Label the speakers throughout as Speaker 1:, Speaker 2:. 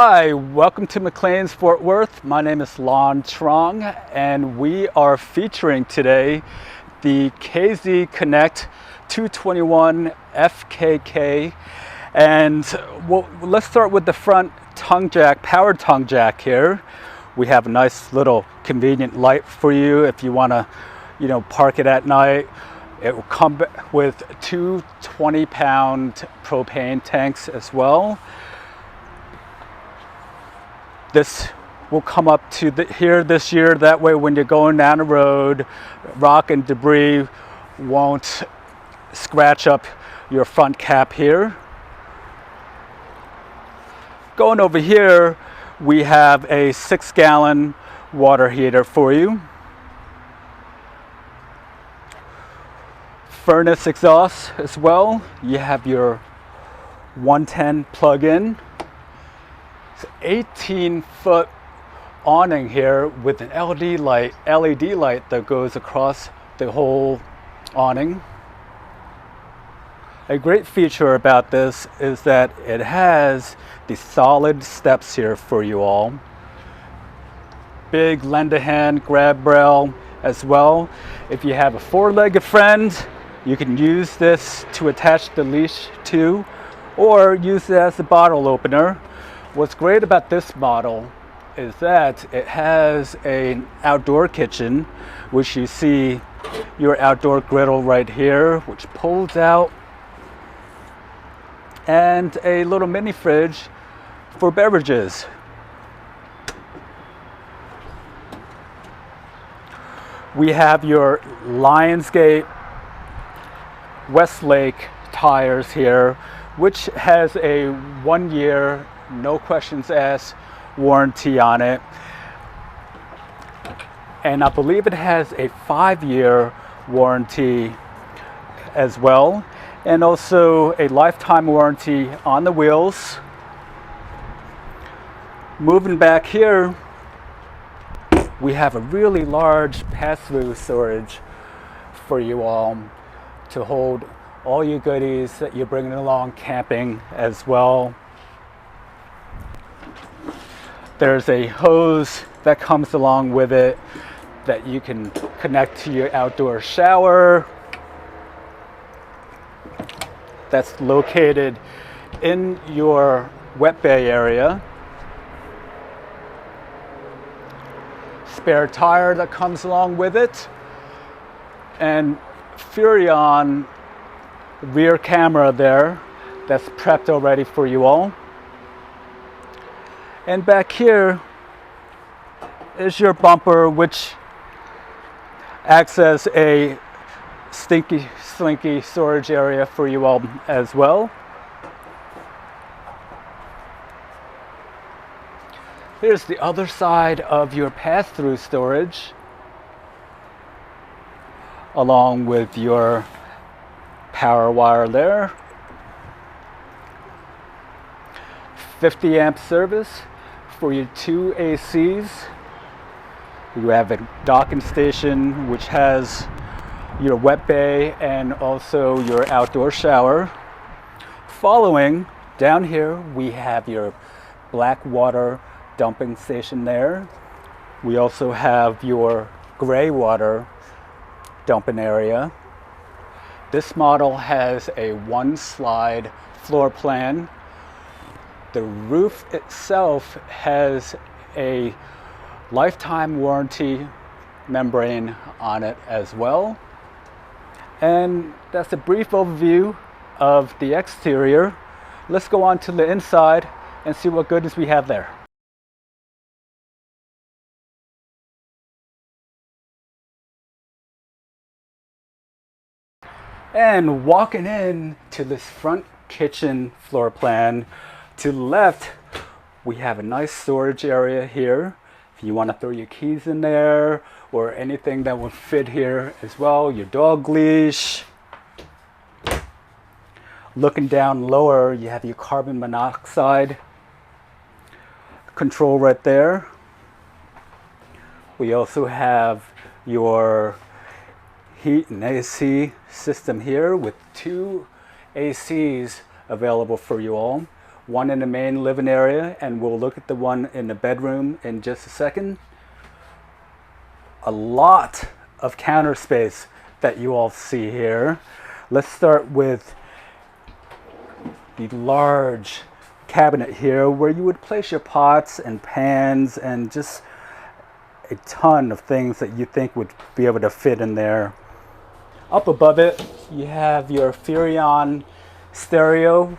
Speaker 1: Hi, welcome to McClain's Fort Worth. My name is Lon Trong, and we are featuring today the KZ Connect 221 FKK. And let's start with the front tongue jack, power tongue jack here. We have a nice little convenient light for you if you want to, park it at night. It will come with two 20-pound propane tanks as well. This will come up to here this year. That way when you're going down the road, rock and debris won't scratch up your front cap here. Going over here, we have a 6-gallon water heater for you. Furnace exhaust as well. You have your 110 plug-in. It's an 18-foot awning here with an LED light that goes across the whole awning. A great feature about this is that it has the solid steps here for you all. Big lend-a-hand grab rail as well. If you have a four-legged friend, you can use this to attach the leash to, or use it as a bottle opener. What's great about this model is that it has an outdoor kitchen, which you see your outdoor griddle right here, which pulls out, and a little mini fridge for beverages. We have your Lionsgate Westlake tires here, which has a 1-year no questions asked warranty on it, and I believe it has a 5-year warranty as well, and also a lifetime warranty on the wheels. Moving back here, we have a really large pass-through storage for you all to hold all your goodies that you're bringing along camping as well. There's a hose that comes along with it that you can connect to your outdoor shower. That's located in your wet bay area. Spare tire that comes along with it. And Furrion rear camera there that's prepped already for you all. And back here is your bumper, which acts as a slinky storage area for you all as well. Here's the other side of your pass-through storage, along with your power wire there. 50 amp service for your 2 ACs. You have a docking station which has your wet bay and also your outdoor shower. Following down here, we have your black water dumping station there. We also have your gray water dumping area. This model has a 1-slide floor plan. The roof itself has a lifetime warranty membrane on it as well. And that's a brief overview of the exterior. Let's go on to the inside and see what goodies we have there. And walking in to this front kitchen floor plan, to the left, we have a nice storage area here. If you want to throw your keys in there or anything that would fit here as well, your dog leash. Looking down lower, you have your carbon monoxide control right there. We also have your heat and AC system here with 2 ACs available for you all. one in the main living area, and we'll look at the one in the bedroom in just a second. A lot of counter space that you all see here. Let's start with the large cabinet here where you would place your pots and pans and just a ton of things that you think would be able to fit in there. Up above it, you have your Furrion stereo,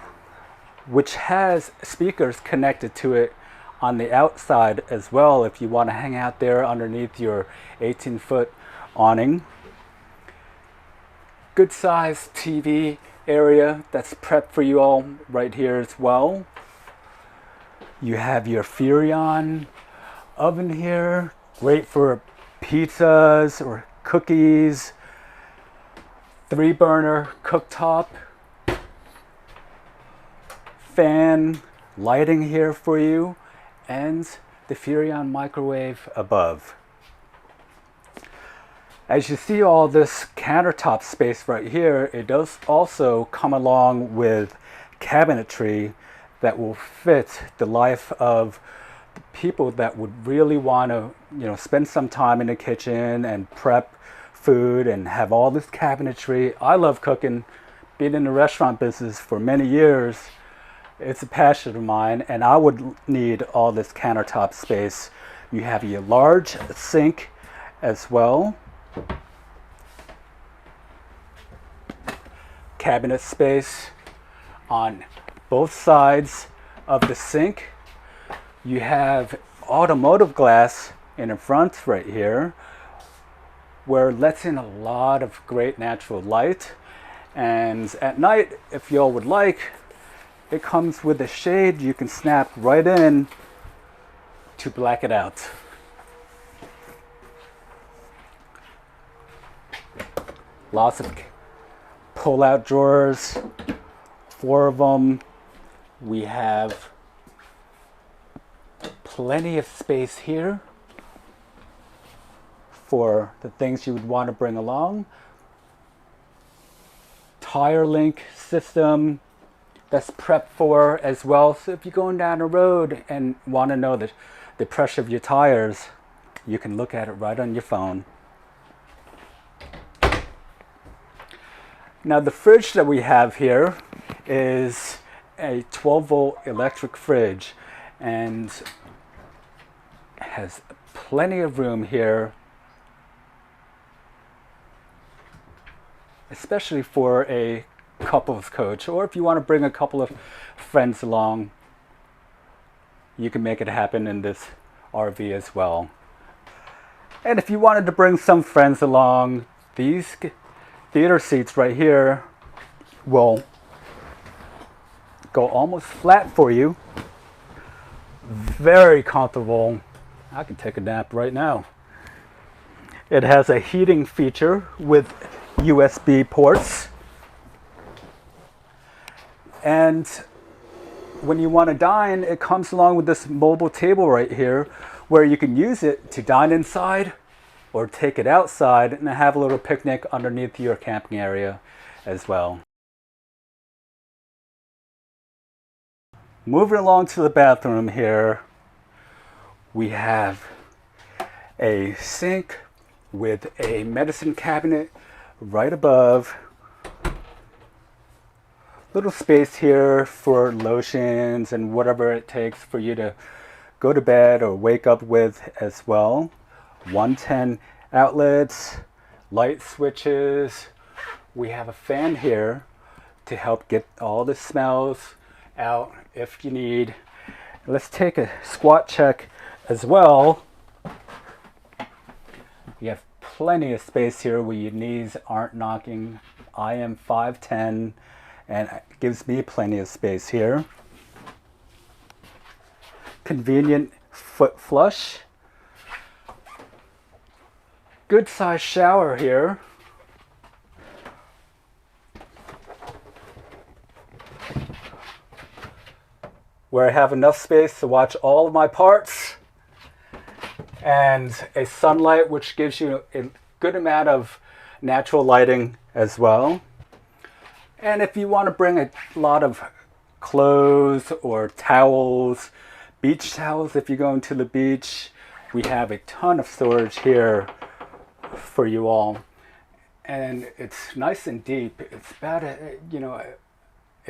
Speaker 1: which has speakers connected to it on the outside as well if you want to hang out there underneath your 18-foot awning. Good sized TV area that's prepped for you all right here as well. You have your Furrion oven here, great for pizzas or cookies. 3-burner cooktop. Fan lighting here for you, and the Furrion microwave above. As you see all this countertop space right here, it does also come along with cabinetry that will fit the life of the people that would really want to, spend some time in the kitchen and prep food and have all this cabinetry. I love cooking, been in the restaurant business for many years. It's a passion of mine, and I would need all this countertop space. You have your large sink as well. Cabinet space on both sides of the sink. You have automotive glass in the front right here, where it lets in a lot of great natural light. And at night, if y'all would like, it comes with a shade you can snap right in to black it out. Lots of pull-out drawers, 4 of them. We have plenty of space here for the things you would want to bring along. Tire link system that's prepped for as well. So if you're going down the road and want to know the pressure of your tires, you can look at it right on your phone. Now the fridge that we have here is a 12-volt electric fridge and has plenty of room here, especially for a couples coach, or if you want to bring a couple of friends along, you can make it happen in this RV as well. And if you wanted to bring some friends along, these theater seats right here will go almost flat for you. Very comfortable. I can take a nap right now. It has a heating feature with USB ports. And when you want to dine, it comes along with this mobile table right here where you can use it to dine inside or take it outside and have a little picnic underneath your camping area as well. Moving along to the bathroom here, we have a sink with a medicine cabinet right above. Little space here for lotions and whatever it takes for you to go to bed or wake up with as well. 110 outlets, light switches. We have a fan here to help get all the smells out if you need. Let's take a squat check as well. You have plenty of space here where your knees aren't knocking. I am 5'10", and it gives me plenty of space here. Convenient foot flush. Good sized shower here. Where I have enough space to watch all of my parts, and a sunlight which gives you a good amount of natural lighting as well. And if you want to bring a lot of clothes or towels, beach towels if you're going to the beach. We have a ton of storage here for you all. And it's nice and deep. It's about a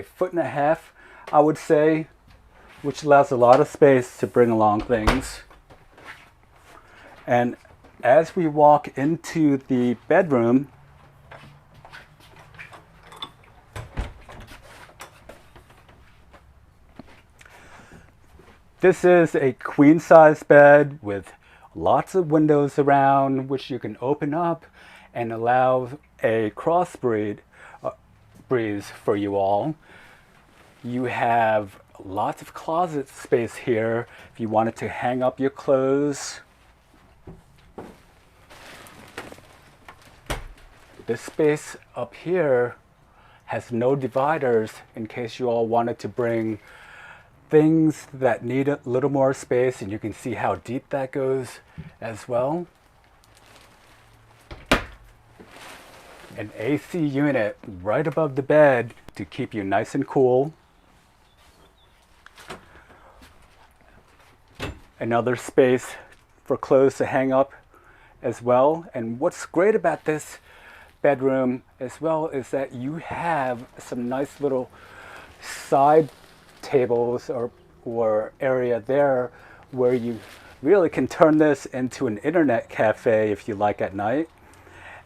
Speaker 1: foot and a half, I would say, which allows a lot of space to bring along things. And as we walk into the bedroom, this is a queen size bed with lots of windows around, which you can open up and allow a cross breeze for you all. You have lots of closet space here if you wanted to hang up your clothes. This space up here has no dividers in case you all wanted to bring things that need a little more space, and you can see how deep that goes as well. An AC unit right above the bed to keep you nice and cool. Another space for clothes to hang up as well. And what's great about this bedroom as well is that you have some nice little side tables or area there where you really can turn this into an internet cafe if you like at night.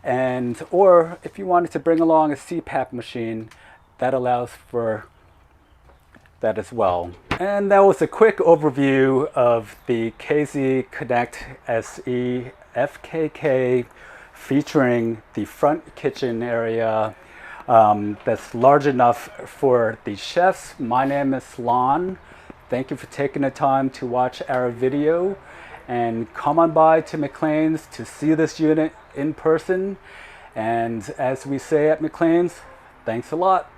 Speaker 1: And or if you wanted to bring along a CPAP machine, that allows for that as well. And that was a quick overview of the KZ Connect SE FKK, featuring the front kitchen area that's large enough for the chefs. My name is Lon. Thank you for taking the time to watch our video, and come on by to McClain's to see this unit in person. And as we say at McClain's, thanks a lot.